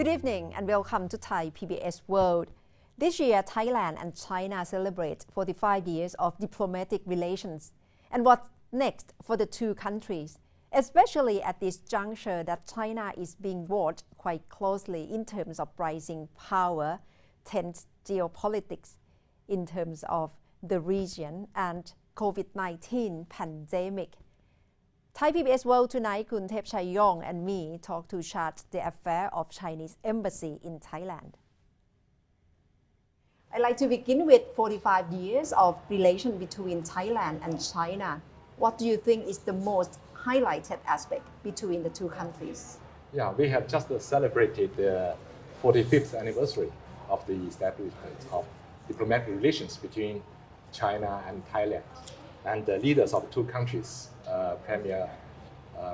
Good evening and welcome to Thai PBS World. This year, Thailand and China celebrate 45 years of diplomatic relations. And what's next for the two countries, especially at this juncture that China is being watched quite closely in terms of rising power, tense geopolitics, in terms of the region and COVID-19 pandemic. Thai PBS World tonight, Kun Thep Chayong and me talk to chart the affair of Chinese embassy in Thailand. I'd like to begin with 45 years of relation between Thailand and China. What do you think is the most highlighted aspect between the two countries? Yeah, we have just celebrated the 45th anniversary of the establishment of diplomatic relations between China and Thailand. And the leaders of the two countries, Premier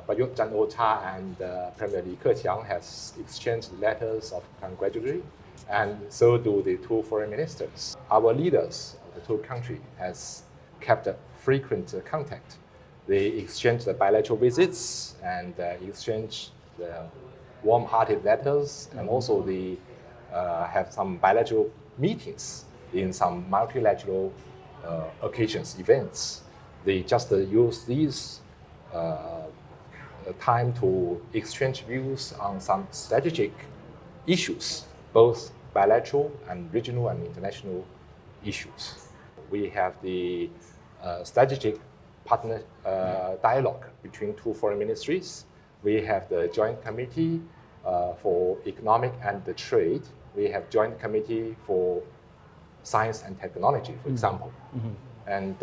Prayut Chan-o-cha and Premier Li Keqiang has exchanged letters of congratulatory, and so do the two foreign ministers. Our leaders of the two countries has kept frequent contact. They exchanged the bilateral visits and exchanged the warm-hearted letters, and also they have some bilateral meetings in some multilateral occasions, events. They just use these time to exchange views on some strategic issues, both bilateral and regional and international issues. We have the strategic partner dialogue between two foreign ministries. We have the joint committee for economic and the trade. We have joint committee for science and technology, for example. And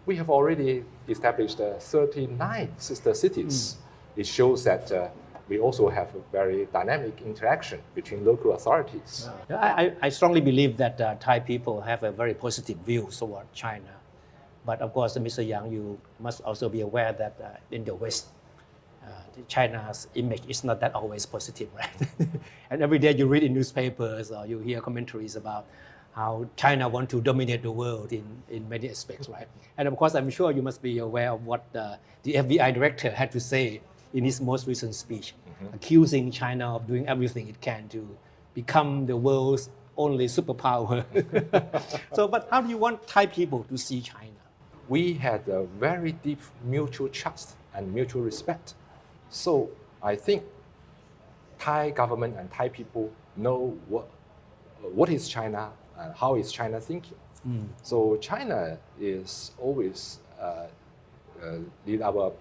we have already established 39 sister cities. It shows that we also have a very dynamic interaction between local authorities. I strongly believe that Thai people have a very positive view toward China. But of course, Mr. Yang, you must also be aware that in the West, China's image is not that always positive, right? And every day you read in newspapers or you hear commentaries about how China wants to dominate the world in many aspects, right? And of course, I'm sure you must be aware of what the FBI director had to say in his most recent speech, accusing China of doing everything it can to become the world's only superpower. But how do you want Thai people to see China? We had a very deep mutual trust and mutual respect. So I think Thai government and Thai people know what is China and how is China thinking. So China is always lead our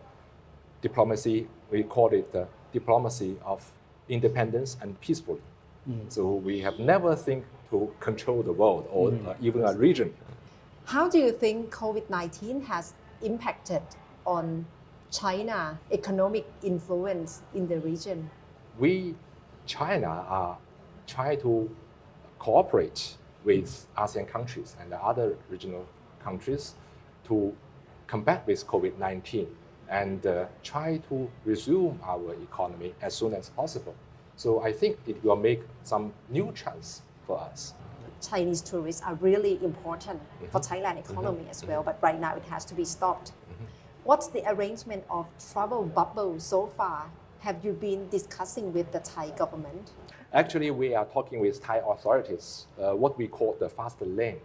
diplomacy. We call it the diplomacy of independence and peacefully. So we have never think to control the world or even a region. How do you think COVID-19 has impacted on China economic influence in the region? We, China, are trying to cooperate with ASEAN countries and the other regional countries to combat with COVID-19 and try to resume our economy as soon as possible. So I think it will make some new chance for us. Chinese tourists are really important for Thailand economy as well, but right now it has to be stopped. What's the arrangement of travel bubble so far? Have you been discussing with the Thai government? Actually, we are talking with Thai authorities, what we call the faster lane.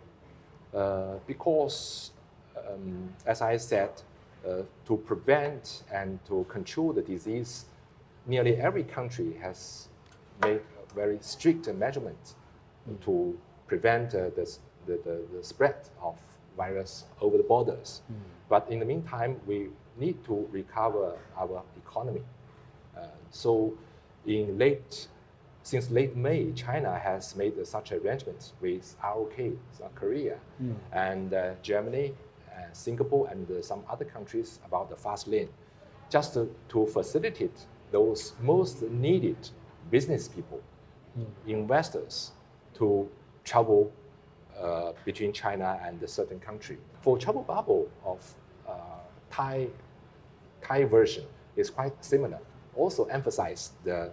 Because, as I said, to prevent and to control the disease, nearly every country has made very strict measurements to prevent the spread of virus over the borders. But in the meantime, we need to recover our economy. So since late May, China has made such arrangements with ROK, South Korea, and Germany, Singapore, and some other countries about the fast lane, just to facilitate those most needed business people, investors, to travel between China and a certain country. For travel bubble of Thai version is quite similar. Also emphasize the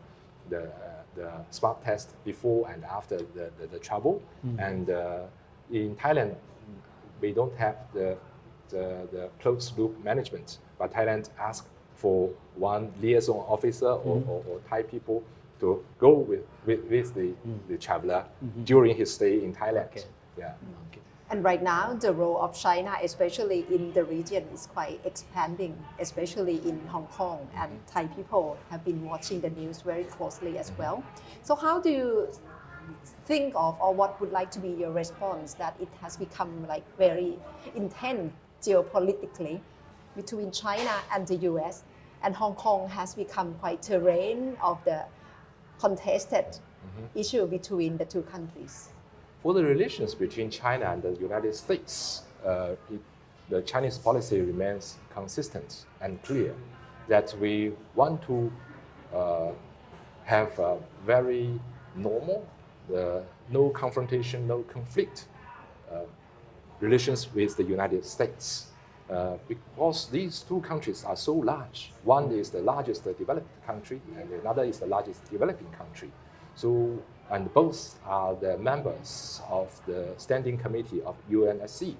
swab test before and after the travel. And in Thailand, we don't have the closed loop management, but Thailand asked for one liaison officer or Thai people to go with the traveler during his stay in Thailand. Okay. Yeah. Okay. And right now, the role of China, especially in the region, is quite expanding, especially in Hong Kong. And Thai people have been watching the news very closely as well. So how do you think of, or what would like to be your response, that it has become like very intense geopolitically between China and the US, and Hong Kong has become quite terrain of the contested issue between the two countries? For the relations between China and the United States, the Chinese policy remains consistent and clear that we want to have a very normal, no confrontation, no conflict relations with the United States. Because these two countries are so large. One is the largest developed country, and another is the largest developing country. So, and both are the members of the Standing Committee of UNSC.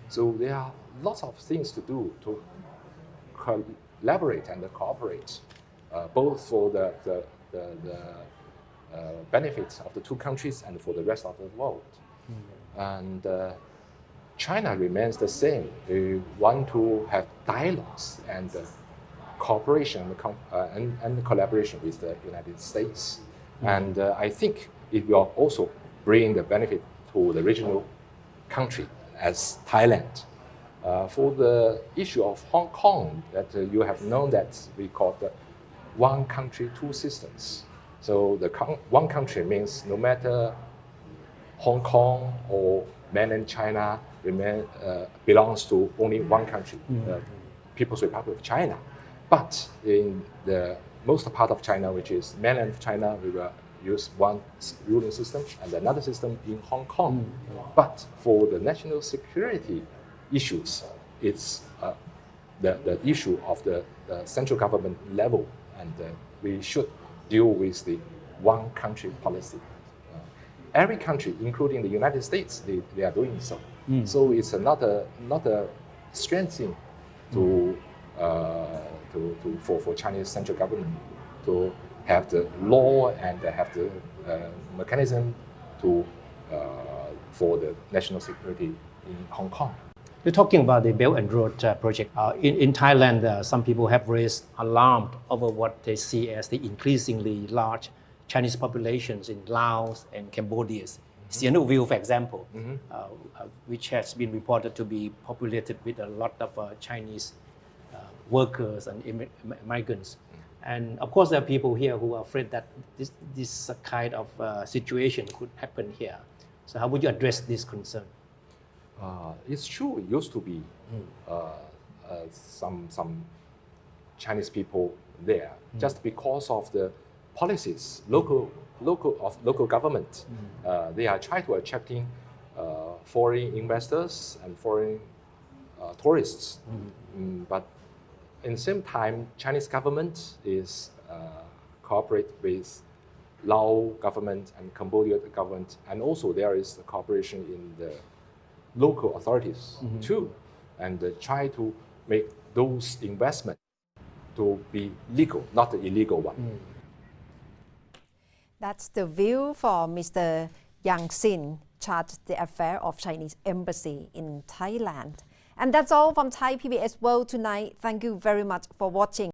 So there are lots of things to do to collaborate and cooperate, both for the benefits of the two countries and for the rest of the world. And China remains the same. We want to have dialogues and cooperation and collaboration with the United States. And I think it will also bring the benefit to the regional country as Thailand. For the issue of Hong Kong, that you have known that we call the one country, two systems. So the one country means no matter Hong Kong or mainland China belongs to only one country, the People's Republic of China. But in the most part of China, which is mainland China, we will use one ruling system and another system in Hong Kong. But for the national security issues, it's the issue of the central government level, and we should deal with the one country policy. Every country, including the United States, they are doing so. So it's not a strange thing for Chinese central government to have the law and have the mechanism for the national security in Hong Kong. You're talking about the Belt and Road project. In Thailand, some people have raised alarm over what they see as the increasingly large Chinese populations in Laos and Cambodia. Sihanouk View, for example, which has been reported to be populated with a lot of Chinese workers and migrants. And of course, there are people here who are afraid that this kind of situation could happen here. So how would you address this concern? It's true, it used to be some Chinese people there, just because of the policies, local government. They are trying to attracting foreign investors and foreign tourists. But in the same time, Chinese government is cooperate with Lao government and Cambodia government, and also there is a cooperation in the local authorities too, and try to make those investments to be legal, not the illegal one. That's the view for Mr. Yang Sin, charged the affair of Chinese embassy in Thailand. And that's all from Thai PBS World tonight. Thank you very much for watching.